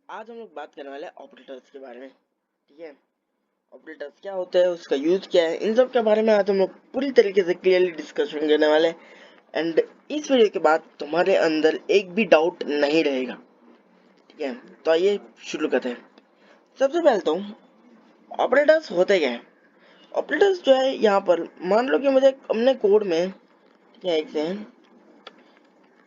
आज हम लोग बात करने वाले हैं ऑपरेटर्स के बारे में। ठीक है, ऑपरेटर्स क्या होते हैं, उसका यूज क्या है, इन सब के बारे में आज हम लोग पूरी तरीके से क्लियरली डिस्कशन करने वाले हैं। एंड इस वीडियो के बाद तुम्हारे अंदर एक भी डाउट नहीं रहेगा। ठीक है, तो आइए शुरू करते हैं। सबसे पहले तो ऑपरेटर्स होते क्या है। ऑपरेटर्स जो है, यहाँ पर मान लो कि मुझे अपने कोड में, ठीक है, एक सेकंड,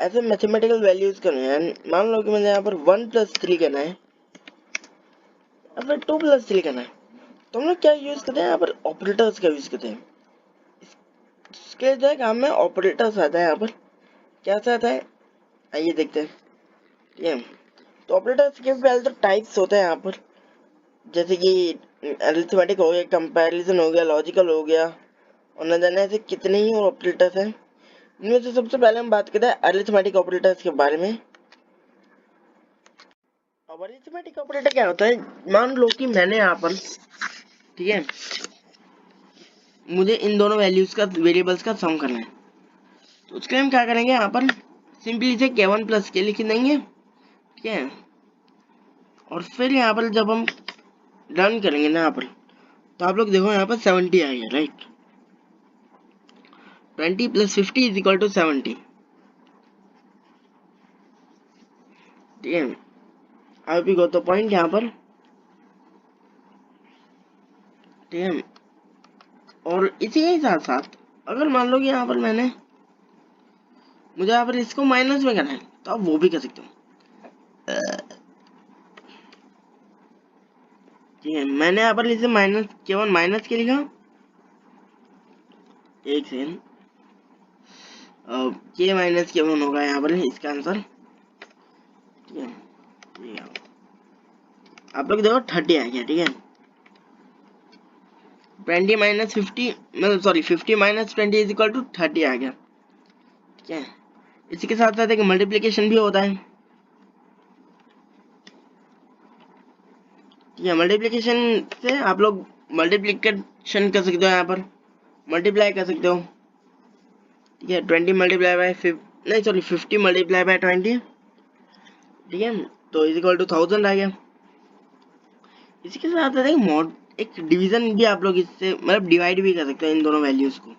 ऐसे मैथमेटिकल वैल्यूज करने हैं। मान लो कि मुझे यहाँ पर 1+3 करना है या फिर 2+3 करना है, तो हम लोग क्या यूज करते हैं, यहाँ पर ऑपरेटर्स का यूज करते हैं। इसके जो है काम में ऑपरेटर्स आता है। यहाँ पर क्या आता है, आइए देखते हैं। ठीक है, तो ऑपरेटर्स के पहले तो टाइप्स होते हैं यहाँ पर, जैसे कि अरिथमेटिक हो गया, कंपैरिजन हो गया, लॉजिकल हो गया, और न जाने ऐसे कितने ही और ऑपरेटर्स हैं। इनमें से सबसे पहले हम बात करते हैं अरिथमेटिक ऑपरेटर्स के बारे में। अब अरिथमेटिक ऑपरेटर क्या होता है, मान लो कि मैंने यहाँ पर, ठीक है, मुझे इन दोनों वैल्यूज का, वेरिएबल्स का सम करना है, तो उसके लिए हम क्या करेंगे, यहाँ पर सिंपली इसे k1 प्लस के लिख देंगे। ठीक है, और फिर यहाँ पर जब हम रन करेंगे ना यहाँ पर, तो आप लोग देखो यहाँ पर 70 आ गया, राइट। 20 + 50 = 70। ठीक है, अब भी गो तो पॉइंट यहाँ पर। ठीक है, और इसी के साथ साथ अगर मान लो कि यहाँ पर मुझे यहाँ पर इसको माइनस में करना है, तो आप वो भी कर सकते हो। ठीक है, मैंने यहाँ पर इसे माइनस, केवल माइनस के लिखा। एक सेकेंड, के माइनस केवल होगा यहाँ पर इसका आंसर। ठीक है, आप लोग देखो 30 आ गया। ठीक है, 20 - 50, मतलब सॉरी 50 - 20 = 30 आ गया। ठीक है, इसी के साथ साथ एक मल्टीप्लिकेशन भी होता है। ठीक है, मल्टीप्लिकेशन से आप लोग मल्टीप्लिकेशन कर सकते हो, यहाँ पर मल्टीप्लाई कर सकते हो। ठीक है, 20 × नहीं सॉरी 50 × 20। ठीक है, तो = 1000 आ गया। इसी के साथ साथ एक डिवीजन भी आप लोग इससे, मतलब डिवाइड भी कर सकते हैं इन दोनों वैल्यूज को।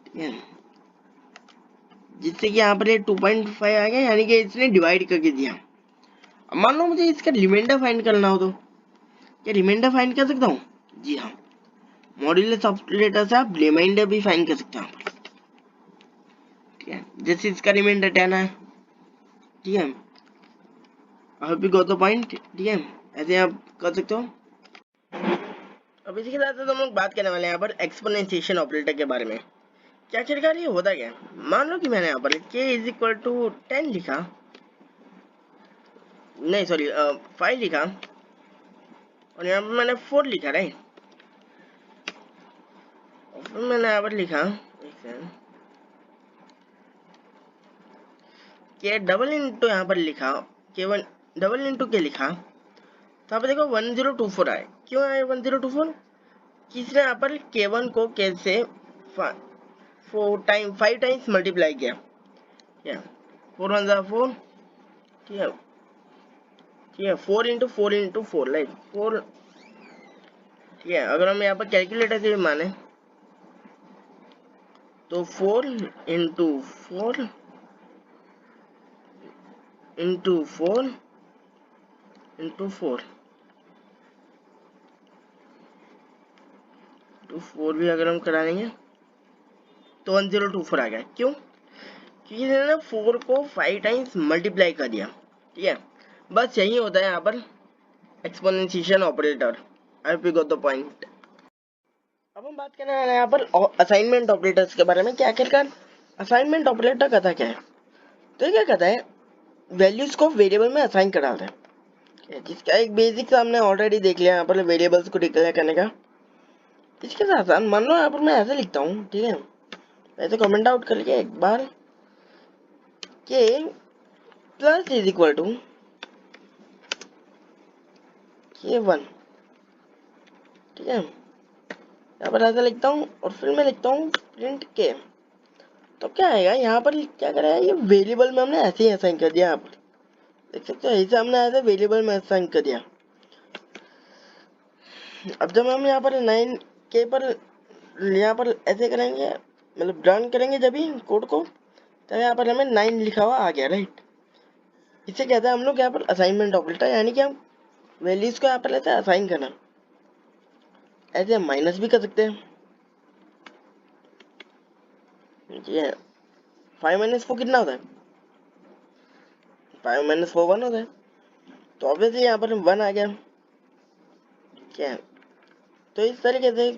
ठीक है, जिससे कि यहाँ पर ये 2.5 आ गया, यानी कि इसने डिवाइड करके दिया। अब मान लो मुझे इसका रिमाइंडर फाइंड करना हो, तो क्या रिमाइंडर फाइंड कर सकता हूँ? जी हाँ, मॉड्यूलस ऑपरेटर से आप रिमाइंडर भी फाइंड कर सकते हैं। ठीक है, जैसे इसका रिमाइंडर 10 है। ठीक है, अब भी गो द पॉइंट। ठीक है, ऐसे आप कर सकते हो। अब इसी के साथ साथ हम लोग बात करने वाले हैं यहाँ पर एक्सपोनेंशिएशन ऑपरेटर के बारे में। क्या आखिरकार ये होता क्या है। मान लो कि मैंने यहाँ पर k = 10 लिखा, नहीं सॉरी 5 लिखा, और यहाँ पर मैंने 4 लिखा, राइट। और फिर मैंने यहाँ पर लिखा, के डबल इंटू, यहाँ पर लिखा k1 डबल इंटू के लिखा, तो यहाँ पर देखो 1024 आए। क्यों आए 1024? किसने यहाँ पर k1 को k से 5 टाइम्स मल्टीप्लाई किया। क्या 4 1 ज़ा 4। ठीक है, ठीक है, 4 × 4 × 4, लाइक 4। ठीक है, अगर हम यहाँ पर कैलकुलेटर से भी माने, तो 4 × 4 × 4 × 4 तो 4 भी अगर हम करा लेंगे, तो 1024 आ गया। क्यों? क्योंकि इसने ना 4 को 5 टाइम्स मल्टीप्लाई कर दिया। ठीक है, बस यही होता है यहाँ पर exponential operator. I hope you got the point. अब हम बात करने वाले हैं यहाँ पर असाइनमेंट ऑपरेटर्स के बारे में। क्या आखिरकार असाइनमेंट ऑपरेटर कहता क्या है, तो ये क्या कहता है, वैल्यूज को वेरिएबल में असाइन करा रहा है, जिसका एक बेसिक हमने ऑलरेडी देख लिया यहाँ पर वेरिएबल्स को डिक्लेयर करने का। इसके साथ साथ मान लो यहाँ पर मैं ऐसे लिखता हूँ। ठीक है, ऐसे कमेंट आउट कर लिया एक बार, के प्लस = k1। ठीक है, यहाँ पर ऐसा लिखता हूँ, और फिर मैं लिखता हूँ प्रिंट के। तो क्या आएगा यहाँ पर, क्या करेगा, ये वेरिएबल में हमने ऐसे ही असाइन कर दिया यहाँ पर। देख सकते हो, इसे हमने एज ए वेरिएबल में असाइन कर दिया। अब जब हम यहाँ पर 9 के पर यहाँ पर ऐसे करेंगे, मतलब रन करेंगे जब भी कोड को, तब यहाँ पर हमें 9 लिखा हुआ आ गया, राइट। इसे कहते हैं हम लोग यहाँ पर असाइनमेंट ऑपरेटर, यानी कि हम वैल्यूज को यहाँ पर ऐसे असाइन करना। ऐसे हम माइनस भी कर सकते हैं। ये 5 - 4 कितना होता है? 5 - 4 1 होता है। तो ऑब्वियसली यहाँ पर 1 आ गया। क्या, तो इस तरीके से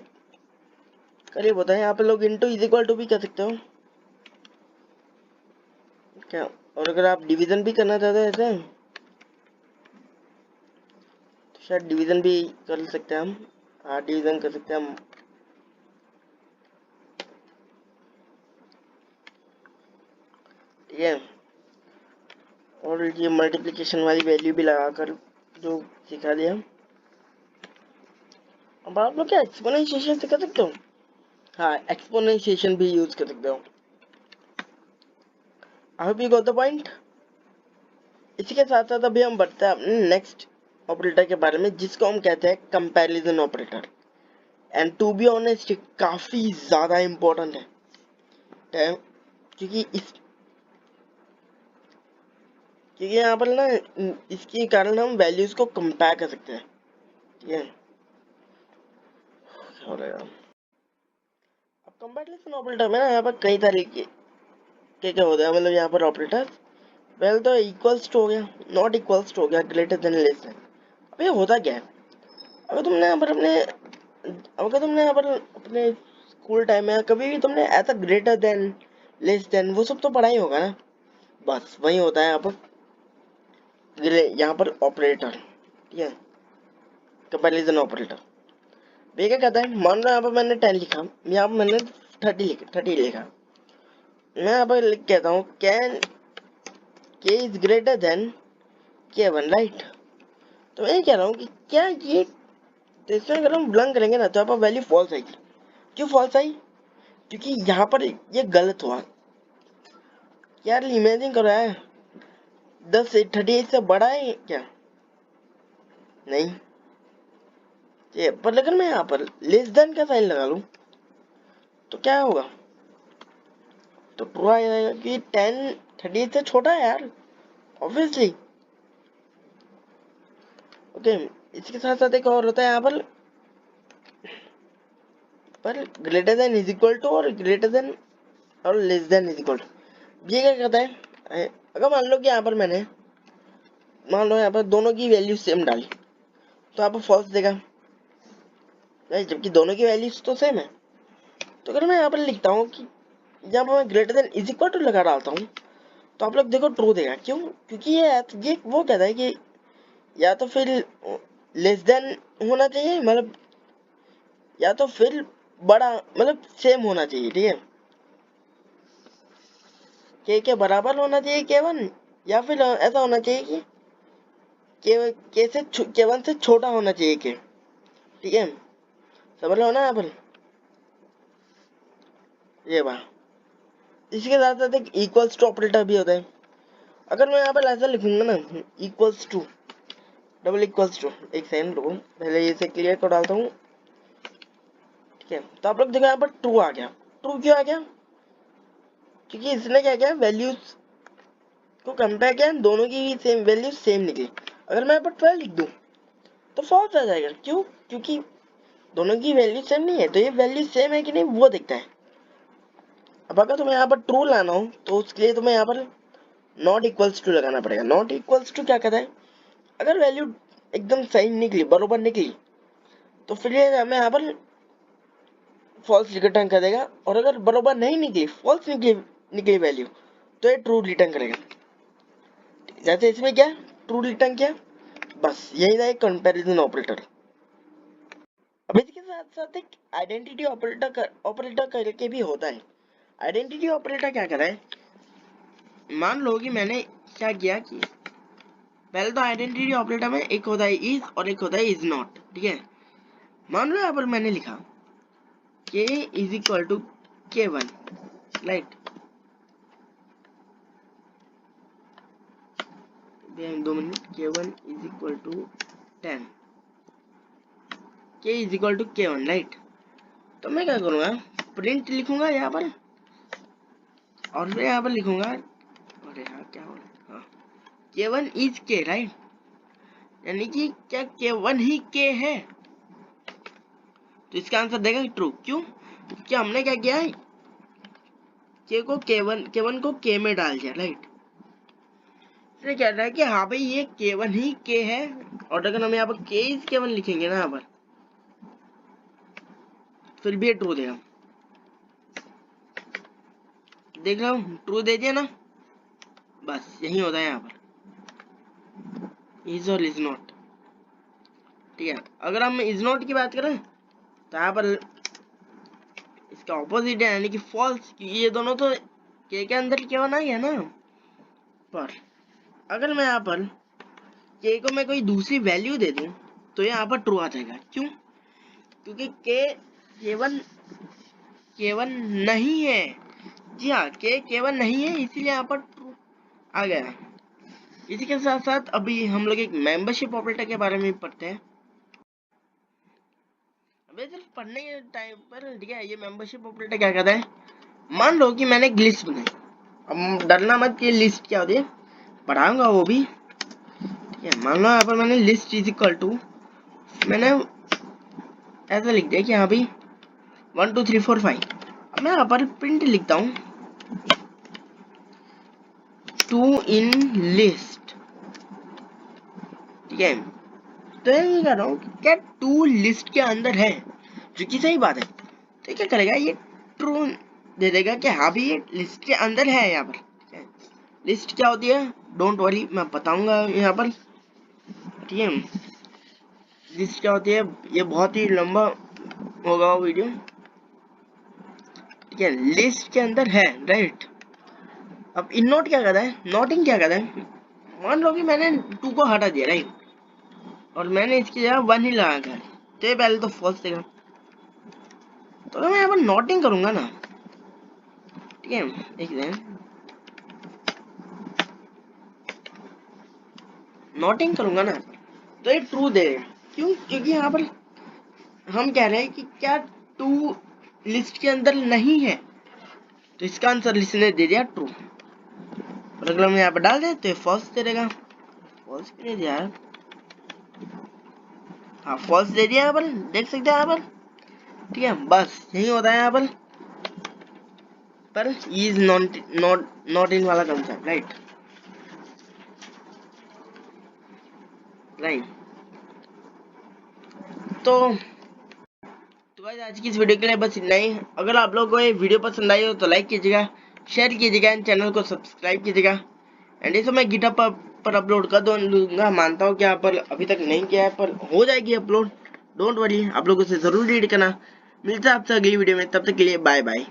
करीब होता है। यहाँ पे लोग इंटू इज इक्वल टू भी कर सकते हो क्या। और अगर आप डिवीजन भी करना चाहते हो ऐसे, तो शायद डिवीजन भी कर सकते हैं हम। हाँ, डिवीजन कर सकते हैं हम। ठीक है, और ये मल्टीप्लिकेशन वाली वैल्यू भी लगाकर जो सिखा दिया। अब आप लोग क्या एक्सपोनेंशिएशन से कर सकते हो? हाँ, एक्सपोनेंशिएशन भी यूज कर सकते हो। I hope you got the point. इसी के साथ साथ अभी हम बढ़ते हैं अपने नेक्स्ट ऑपरेटर के बारे में, जिसको हम कहते हैं comparison operator. And to be honest काफी ज्यादा इम्पोर्टेंट है, क्योंकि इस क्योंकि यहाँ पर ना इसके कारण हम वैल्यूज को कंपेयर कर सकते हैं। ठीक है, हो रहेगा। अब कंपैरिजन ऑपरेटर में ना यहाँ पर कई तरीके के क्या होता है, मतलब यहाँ पर ऑपरेटर पहले तो इक्वल्स टू हो गया, नॉट इक्वल्स टू हो गया, ग्रेटर देन लेस देन। अब ये होता क्या है? अगर तुमने यहाँ पर अपने स्कूल टाइम में कभी भी तुमने ऐसा ग्रेटर देन लेस देन वो सब तो पढ़ा ही होगा ना। बस वही होता है यहाँ पर ऑपरेटर। ठीक है, कंपैरिजन ऑपरेटर। ये क्या कहता है, मान लो यहाँ पर मैंने 10 लिखा, यहाँ पर मैंने 30 लिखा। मैं यहाँ पर लिख कहता हूँ कैन के is greater than K1, right. तो मैं कह रहा हूँ कि क्या ये, तो इसमें अगर हम रन करेंगे ना तो यहाँ पर वैल्यू फॉल्स आएगी। क्यों फॉल्स आई? क्योंकि यहाँ पर ये गलत हुआ यार। इमेजिन करो यार, 38 से बड़ा है क्या? नहीं। ये पर अगर मैं यहाँ पर लेस देन का साइन लगा लूं तो क्या होगा? तो ट्रू आ जाएगा कि 10 38 से छोटा है यार, ऑब्वियसली। ओके, इसके साथ साथ एक और होता है यहाँ पर greater than is equal to और ग्रेटर देन और less than is equal to. ये क्या कहता है, अगर मान लो यहाँ पर दोनों की वैल्यू सेम डाली, तो यहाँ पर फॉल्स देगा, जबकि दोनों की वैल्यूज तो सेम है। तो अगर मैं यहाँ पर लिखता हूँ कि जब मैं greater than is equal to लगा डालता हूँ, तो आप लोग देखो ट्रू देगा। क्यों? क्योंकि ये वो कहता है कि या तो फिर लेस देन होना चाहिए, मतलब या तो फिर बड़ा, मतलब सेम होना चाहिए। ठीक है, के बराबर होना चाहिए K1, या फिर ऐसा होना चाहिए कि K1 से छोटा होना चाहिए के। ठीक है, समझ लो ना यहाँ पर ये बात। इसके साथ साथ एक इक्वल्स टू ऑपरेटर भी होता है। अगर मैं यहाँ पर ऐसा लिखूंगा ना, equals to double equals to, एक सेकंड रुको, पहले इसे क्लियर कर डालता हूँ। ठीक है, तो आप लोग देखो यहाँ पर ट्रू आ गया। ट्रू क्यों आ गया? क्योंकि इसने क्या किया, वैल्यूज को कंपेयर किया, दोनों की सेम वैल्यू सेम निकली। अगर मैं यहाँ पर 12 लिख दूं तो फॉल्स आ जाएगा। क्यों? क्योंकि दोनों की वैल्यू सेम नहीं है, तो ये वैल्यू सेम है कि नहीं वो देखता है। अब अगर तुम्हें यहाँ पर ट्रू लाना हो तो उसके लिए तुम्हें यहाँ पर नॉट इक्वल्स टू लगाना पड़ेगा। नॉट इक्वल्स टू क्या कहता है, अगर वैल्यू एकदम सही निकली, बरोबर निकली, तो फिर ये हमें यहाँ पर फॉल्स रिटर्न कर देगा। और अगर बरोबर नहीं निकली, फॉल्स निकली वैल्यू, तो ये ट्रू रिटर्न करेगा। जैसे इसमें क्या ट्रू रिटर्न किया, बस यही था एक कंपैरिजन ऑपरेटर। अब इसके साथ साथ एक आइडेंटिटी ऑपरेटर करके भी होता है। आइडेंटिटी ऑपरेटर क्या कर रहा है, मान लो कि मैंने क्या किया कि पहले तो आइडेंटिटी ऑपरेटर में एक होता है इज और एक होता है इज नॉट। ठीक है, मान लो यहाँ पर मैंने लिखा k is equal to K1, right. 2 minute, k1 is equal to 10, k is equal to k1 right. तो मैं क्या करूँगा, प्रिंट लिखूंगा यहाँ पर और फिर यहाँ पर लिखूंगा, अरे हाँ क्या हो रहा है, हाँ k1 इज k राइट, यानी कि क्या k1 ही k है, तो इसका आंसर देगा ट्रू। क्यों? क्योंकि हमने क्या किया है, k को k1 को k में डाल दिया राइट। इसलिए कह रहा है कि हाँ भाई ये k1 ही k है, और अगर हम यहाँ पर k इज k1 लिखेंगे ना यहाँ पर, फिर भी ये ट्रू देगा। देख रहा हूँ ट्रू दे दिया ना, बस यही होता है यहाँ पर, इज और इज नॉट। ठीक है, अगर हम इज नॉट की बात करें तो यहाँ पर इसका ऑपोजिट है, यानी कि फॉल्स, क्योंकि ये दोनों तो k के अंदर k1 आ गया ना। पर अगर मैं यहाँ पर k को मैं कोई दूसरी वैल्यू दे दूं तो यहाँ पर ट्रू आ जाएगा। क्यों? क्योंकि k1 नहीं है, जी हाँ k1 नहीं है, इसीलिए यहाँ पर ट्रू आ गया। इसी के साथ साथ अभी हम लोग एक मेंबरशिप ऑपरेटर के बारे में पढ़ते हैं। अबे सिर्फ पढ़ने के टाइम पर, ठीक है, ये मेंबरशिप ऑपरेटर क्या कहता है, मान लो कि मैंने एक लिस्ट बनाई, अब डरना मत कि लिस्ट क्या होती है, पढ़ाऊंगा वो भी। ठीक है, मान लो यहाँ पर मैंने लिस्ट इज इक्वल टू, मैंने ऐसा लिख दिया कि हाँ भाई 1 2 3 4 5। अब मैं यहाँ पर प्रिंट लिखता हूँ 2 इन लिस्ट। ठीक है, तो ये कह रहा हूँ क्या 2 लिस्ट के अंदर है, जो कि सही बात है। तो क्या करेगा, ये ट्रू दे देगा कि हाँ भाई ये लिस्ट के अंदर है। यहाँ पर लिस्ट क्या होती है, डोंट वरी, मैं बताऊंगा यहाँ पर। ठीक है, लिस्ट क्या होती है, ये बहुत ही लंबा होगा वो वीडियो। ठीक है, लिस्ट के अंदर है राइट। अब इन नोट क्या करता है, नोटिंग क्या करता है, मान लो कि मैंने 2 को हटा दिया राइट, और मैंने इसकी जगह 1 ही लगा कर, तो ये पहले तो फॉल्स देगा। तो अगर मैं यहाँ पर नोटिंग करूंगा ना, ठीक है, एक नोटिंग करूंगा ना, तो ये ट्रू देगा। क्यों? क्योंकि यहाँ पर हम कह रहे हैं कि क्या 2 लिस्ट के अंदर नहीं है, तो इसका आंसर लिस्ट ने दे दिया ट्रू। और अगर हम यहाँ पर डाल दें तो ये फॉल्स दे देगा। फॉल्स क्यों नहीं दिया, हाँ फॉल्स दे दिया यहाँ पर, देख सकते हैं यहाँ पर। ठीक है, बस यही होता है यहाँ पर इज नॉट इन वाला कंसेप्ट राइट। तो गाइस आज की इस वीडियो के लिए बस इतना ही। अगर आप लोगों को ये वीडियो पसंद आई हो तो लाइक कीजिएगा, शेयर कीजिएगा, एंड चैनल को सब्सक्राइब कीजिएगा। एंड ये सब मैं गिटहब पर अपलोड कर दूंगा, मानता हूँ कि यहाँ पर अभी तक नहीं किया है, पर हो जाएगी अपलोड, डोंट वरी। आप लोगों से जरूर रीड करना। मिलता है आपसे अगली वीडियो में, तब तक के लिए बाय बाय।